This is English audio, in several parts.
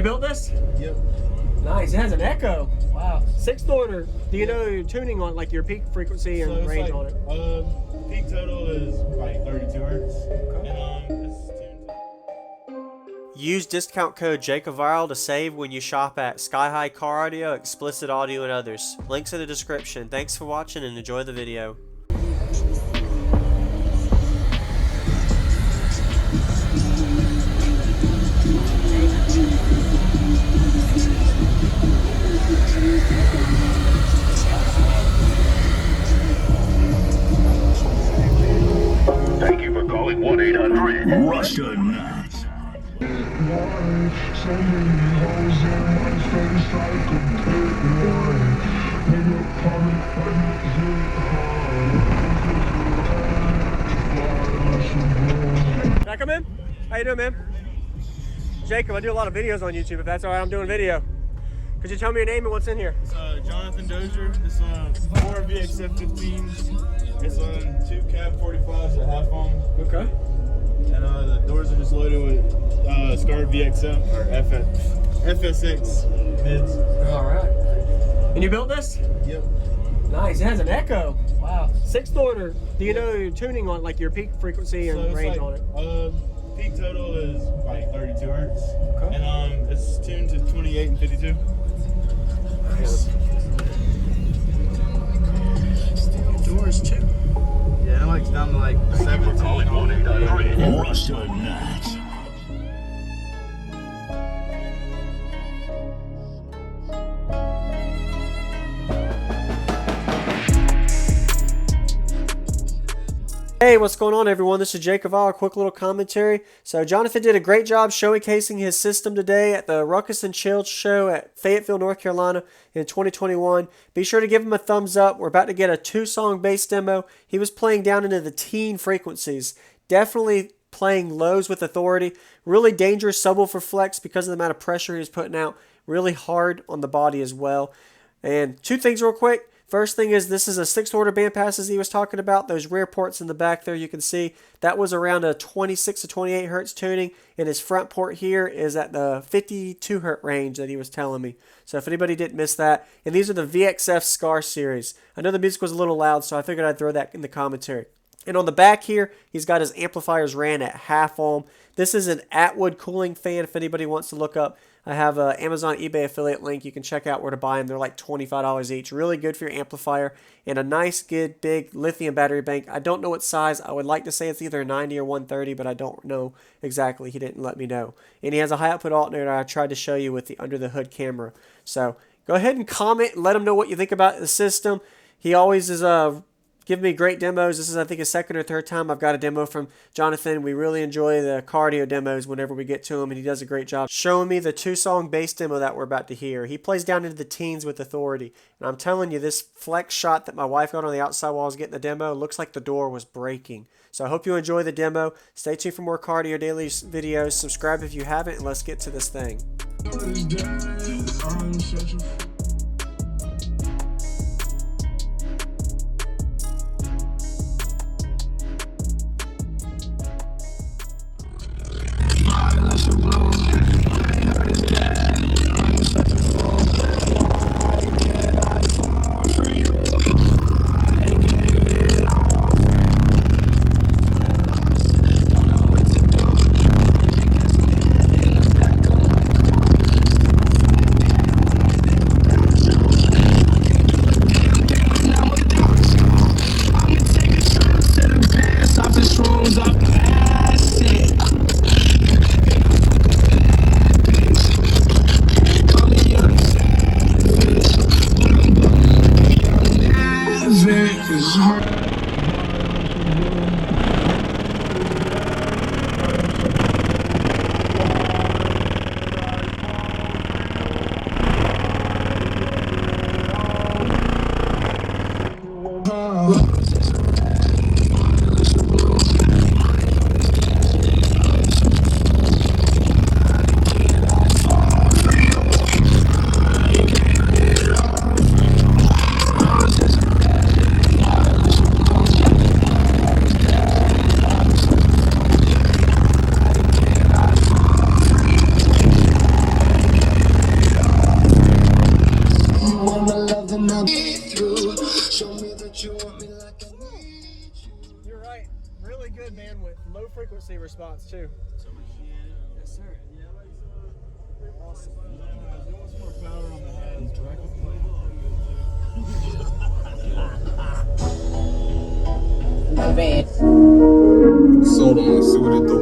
You built this? Yep. Nice. It has an echo. Wow. 6th order. Do you know your tuning on, like your peak frequency and range on it? Peak total is like 32 hertz. Okay. And it's tuned. Use discount code JacobViral to save when you shop at Sky High Car Audio, Xplicit Audio, and others. Links in the description. Thanks for watching and enjoy the video. Thank you for calling 1-800 Russian. So many holes in my face, I could pick one. Maybe a comic Can I come in? How you doing, man? Jacob, I do a lot of videos on YouTube. If that's all right, I'm doing video. Could you tell me your name and what's in here? It's Johnathon Dozier. It's 4 VXF15s. It's 2 cab 45s at half ohm. Okay. And the doors are just loaded with Scar VXF or FSX mids. All right. And you built this? Yep. Nice. It has an echo. Wow. 6th order. Do you know your tuning on, like your peak frequency and range on it? Peak total is like 32 hertz. Okay. And it's tuned to 28 and 52. Nice. Doors too. Yeah, it likes down to like 17. calling 1-800 Russian. Hey, what's going on, everyone? This is JacobViral. Quick little commentary. So Johnathon did a great job showcasing his system today at the Ruckus and Chilled show at Fayetteville, North Carolina in 2021. Be sure to give him a thumbs up. We're about to get a 2-song bass demo. He was playing down into the teen frequencies. Definitely playing lows with authority. Really dangerous subwoofer flex because of the amount of pressure he was putting out. Really hard on the body as well. And 2 things real quick. First thing is, this is a 6th order bandpass as he was talking about. Those rear ports in the back there, you can see that was around a 26 to 28 hertz tuning, and his front port here is at the 52 hertz range that he was telling me. So if anybody didn't miss that, and these are the VXF Scar series. I know the music was a little loud, so I figured I'd throw that in the commentary. And on the back here, he's got his amplifiers ran at half ohm. This is an Atwood cooling fan if anybody wants to look up. I have an Amazon eBay affiliate link. You can check out where to buy them. They're like $25 each. Really good for your amplifier. And a nice, good, big lithium battery bank. I don't know what size. I would like to say it's either 90 or 130, but I don't know exactly. He didn't let me know. And he has a high output alternator I tried to show you with the under the hood camera. So go ahead and comment and let him know what you think about the system. He always is giving me great demos. This is, I think, his 2nd or 3rd time I've got a demo from Johnathon. We really enjoy the cardio demos whenever we get to him, and he does a great job showing me the 2-song bass demo that we're about to hear. He plays down into the teens with authority, and I'm telling you, this flex shot that my wife got on the outside while I was getting the demo looks like the door was breaking. So I hope you enjoy the demo. Stay tuned for more cardio daily videos. Subscribe if you haven't, and let's get to this thing. really good bandwidth, low frequency response too. Yes, sir. Awesome. There was more power on the heads, but I can play My bad. Sold on to see what it do.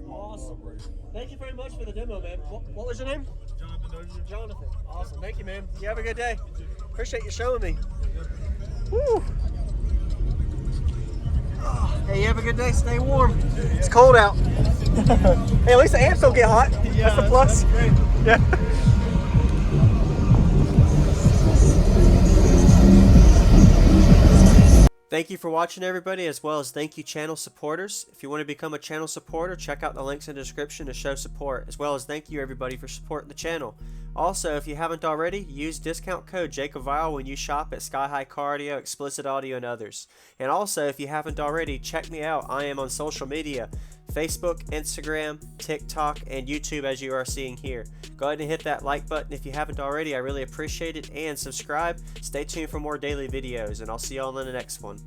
Awesome. Thank you very much for the demo, man. What was your name? Jonathan. Awesome. Thank you, man. You have a good day. Appreciate you showing me. Woo. Oh, hey, you have a good day. Stay warm. It's cold out. Hey, at least the amps don't get hot. That's the plus. That's great. Yeah. Thank you for watching, everybody, as well as thank you channel supporters. If you want to become a channel supporter, check out the links in the description to show support, as well as thank you everybody for supporting the channel. Also, if you haven't already, use discount code JacobViral when you shop at Sky High Cardio, Xplicit Audio, and others. And also, if you haven't already, check me out. I am on social media, Facebook, Instagram, TikTok, and YouTube, as you are seeing here. Go ahead and hit that like button if you haven't already. I really appreciate it. And subscribe. Stay tuned for more daily videos, and I'll see y'all in the next one.